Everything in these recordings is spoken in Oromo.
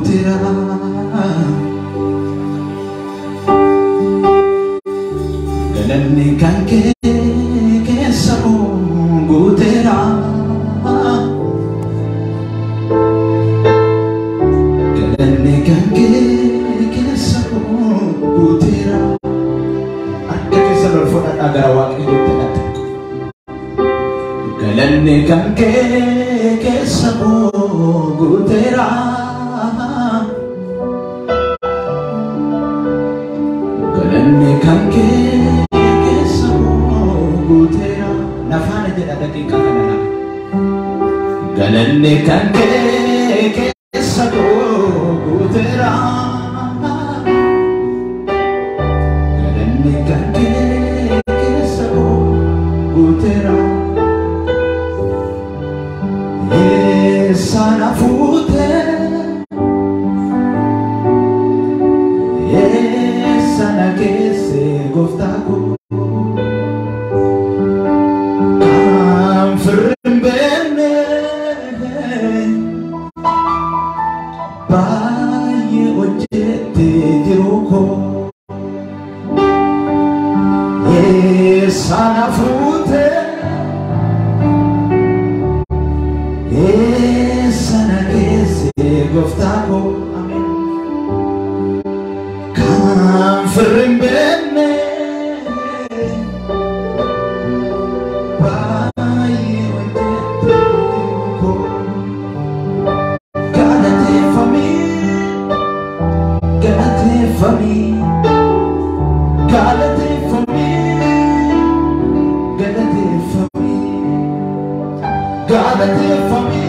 gutera galanni kan keessa gutera galanni kan keessa gutera akka keessa lol fudhadhaa gara waaqayyootti natti galanni kan keessa gutera galanni kan keessa gutera nafana jedha daqiiqa kana galanni kan keessa gutera galanni kan keessa gutera sana fute sana kese goftako kan firmbene baye ojete jiruko sana fute sana kese goftako amen kan firmbene baye ojete ko galate fami galate fami galate fami galate fami galate fami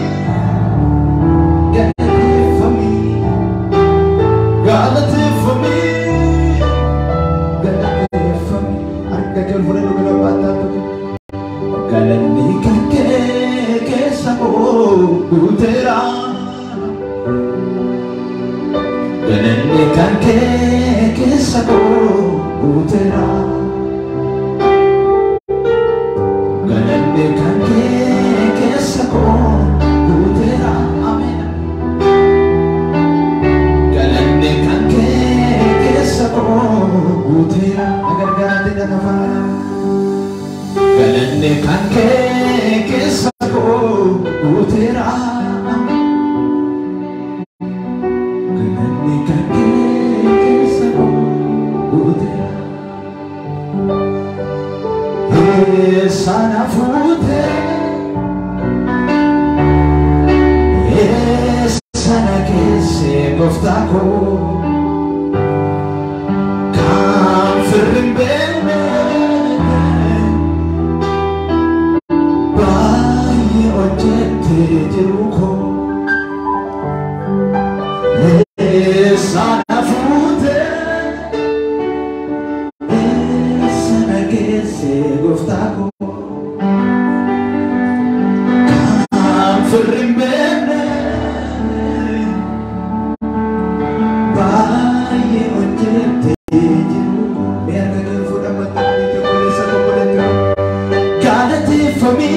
galanni kan keessa gutera galanni kan keessa gutera galanni kan keessa gutera amen galanni kan keessa gutera agargaate nafana galanni kan keessa gutera galanni kan keessa gutera sana fute sana kese goftako kan firmbene jiruko sana fute sana kese goftako kan firmbene baye ojete jiruko biar kagak fuda matang itu boleh satu boleh tu galate fami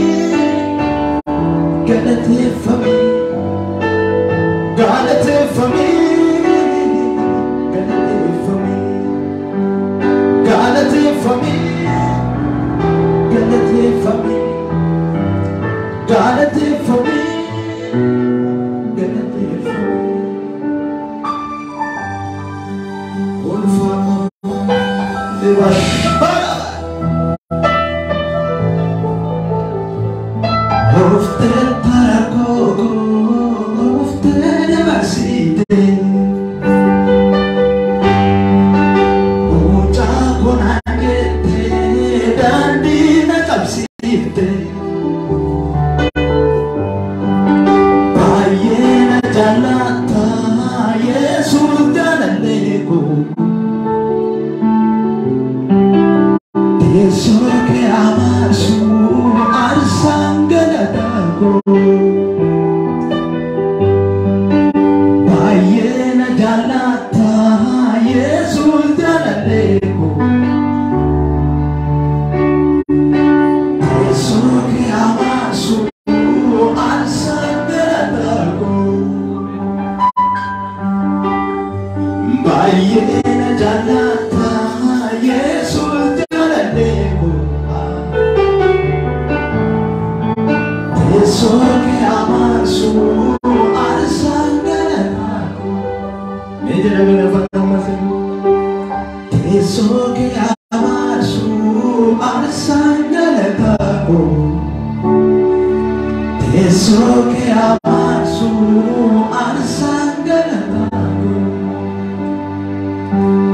galate fami galate fami galate fami galate fami galate fami galate fami galate fami all for the Baay'ee jaalata Yesuus jaaladheeku teessoo kee amarsu arsaan galataako mee jedha galaafata uummatee teessoo kee amarsu arsaan galataako teessoo kee amarsu arsaan galataako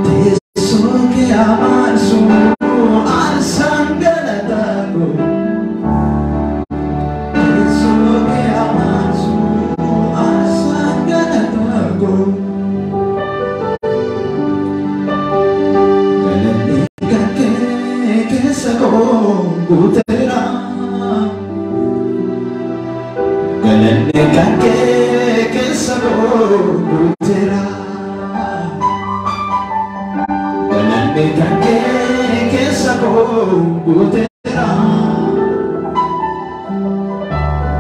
teessoo kee amarsu arsaan galataako teessoo kee amarsu arsaan galataako galanni kan kee keessa koo guuteera galanni kan kee keessa koo guuteera galanni kan kee keessa koo guuteera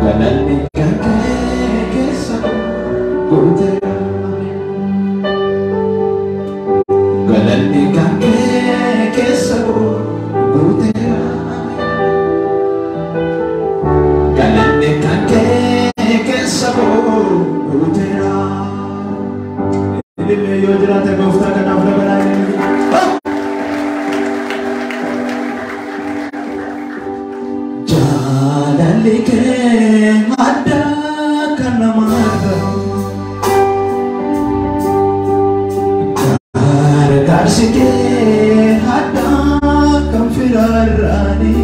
galanni kan kee keessa koo guuteera galanni kan kee keessa koo guuteera galanni kan kee keessa koo guuteera illee yoo jiraate gooftaa kanaaf dabalaa jaalalli kee addaa kan namaa ta'u gargaarsi kee addaa kan firaarraani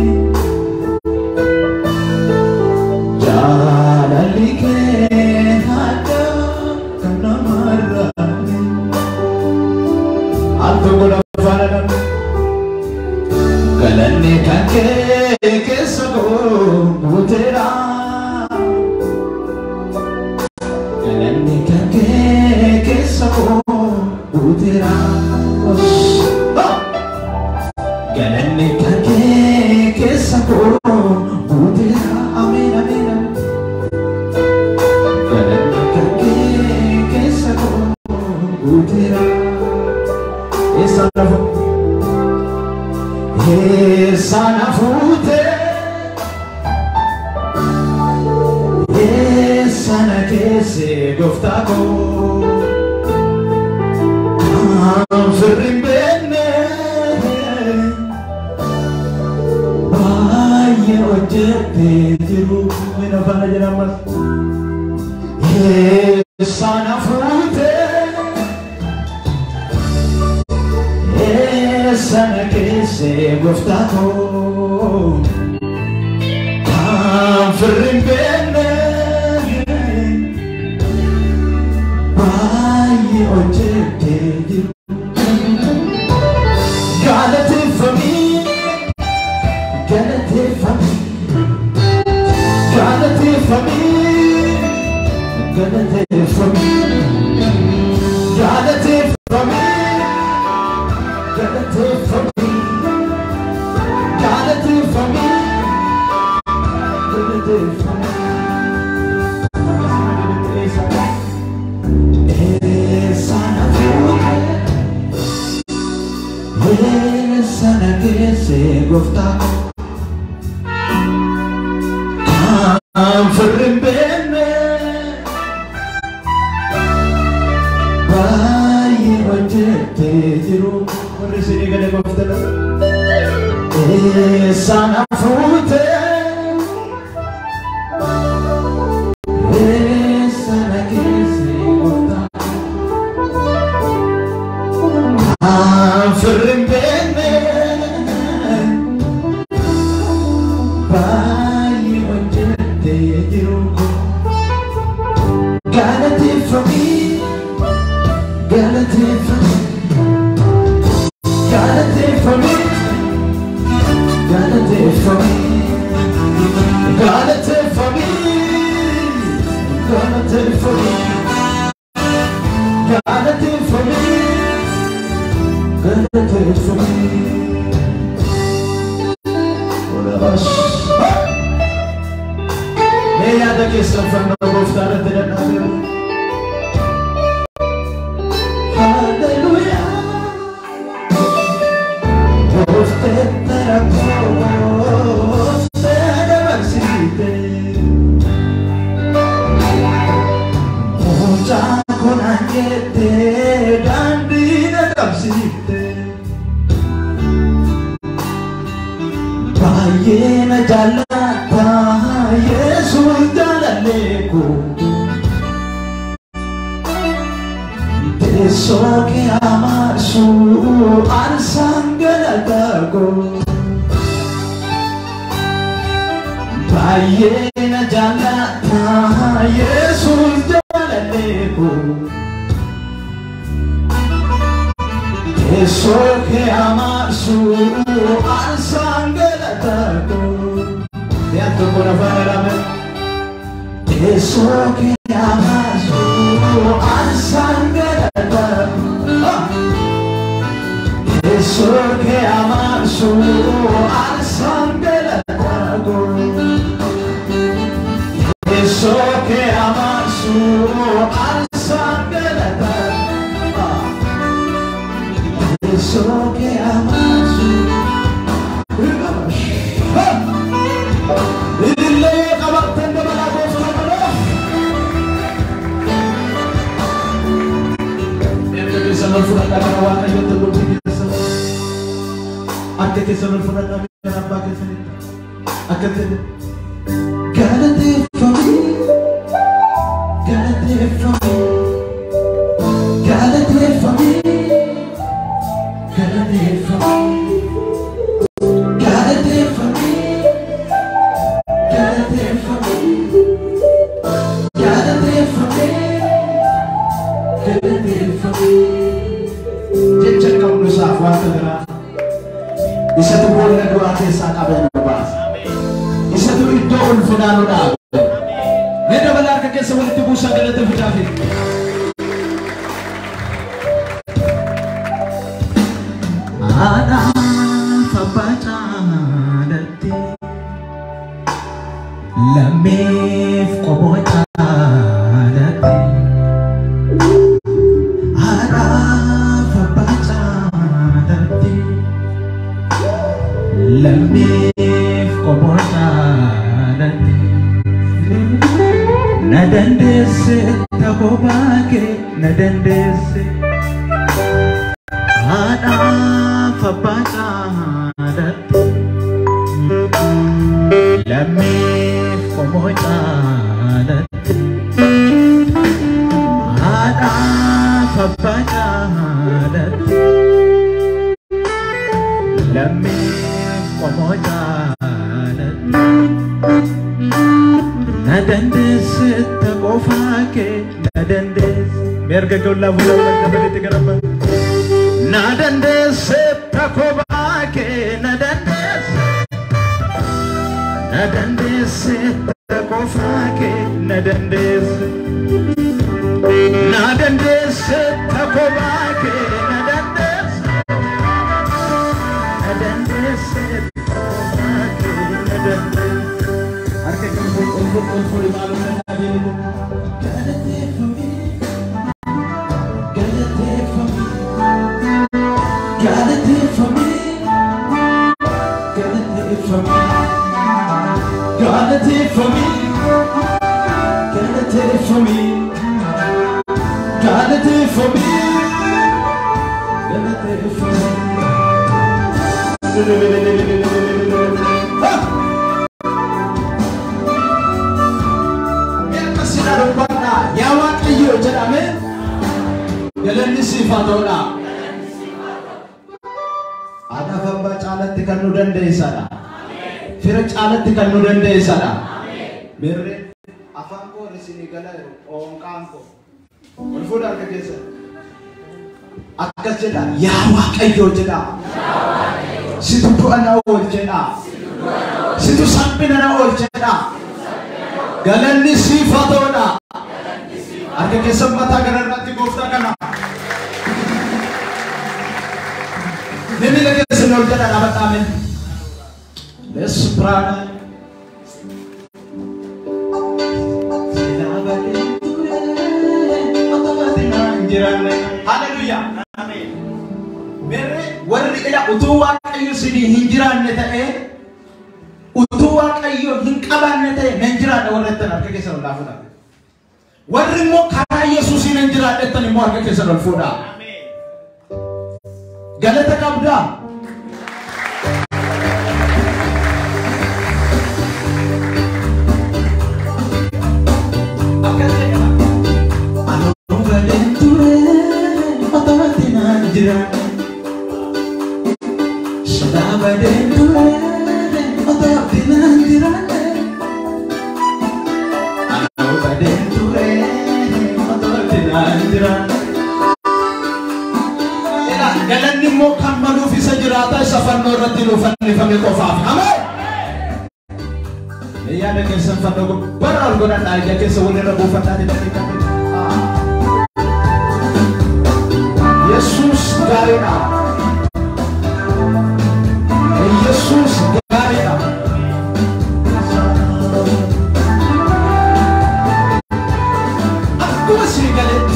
jaalalli kee addaa kan namaarraani alto godha faana namni galanni kan kee keessa koo guuteera galanni kan kee keessa koo guuteera galanni kan kee keessa koo guuteera ameen ameen galanni kan kee keessa koo guuteera sana fute sana kese goftako firrimbene baye ojete jiru mena fana jaramas sana fute sana kese goftako firrimbene baye ojete jiru galate for me galate for me galate for me galate for me galate for me galate for me galate for me galate for me sana fuke sana kese goftako firrimbene baye ojete jiru warri sini gale goftala sana fute sana kese goftako firrimbene baye ojete jiru galate for me galate for me galate for me galate for me galate for me galate for me galate for me galate for me may yada ke safar no goftara tena hallelujah jalata Yesus jalaleku Deso ke amarsu arsangalatago Bayena jalata Yesus jalaleku Eso que amar su arsangalatago de tu corazón Eso que amar su arsangalatago Eso que amar su arsangalatago Eso que amar su arsangalatago Eso que amas Dile kabartan da bala ko sa bala Ere ke sanal furan da kawa na yo to ti sa Ate ke sanal furan da na ba ke sa Akate Galate for me Galate for me Galate for me Isa tu boleh nak doa desa kabel lepas. Isa tu idol final dah. Neda benar kakek sebelum itu busang kena terfitafit. Ada fabaca dati, lamif kobota dati. Ada fabaca dati. Lamif kobota dati nadandese takobake nadandese ada fabata dati lamif kobota dati ada fabata dati lamif Nadandes takofake nadandes merga golla bulla kabali tigaraba Nadandes takobake nadandes Nadandes takofake nadandes Nadandes takobake nadandes Nadandes for the bottom of the Got it there for me. Got it there for me. Got it there for me. Got it there for me. Got it there for me. Got it there for me. Got it there for me. Got it there for me. Yawa kayo jedame Galandi sifatona Ada hamba calat tikanu dande isana Fira calat tikanu dande isana Mere afanko resini galay ongkanko Ulfuda kagesa Akas jeda yawa kayo jeda Situ ana ol jeda Situ sampina na ol jeda Galandi sifatona Arke kesempatan agar nanti gofta kana. Nini lagi senol jada dapat amin. Les prana. Haleluya. Amin. Mere warri ila utuwa kayo sini hinjiran netae. Utuwa kayo hinkaban netae menjiran warretan arke kesenol dafuna. Warri mo kara Yesus ini jerat etani mo arke kesenol fuda. Amin. Galata kabda. dinanjira. Galanni mo kammalu fi sajirata safanno ratinu fanni fami qofaf. Amen. Ya da kesan fanno baral gonan aja kesan wala rabu fatati dakika. Yesus garina. Yesus garina. Aku masih galit.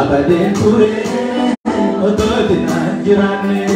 Abadin pure, oto dinanjirane.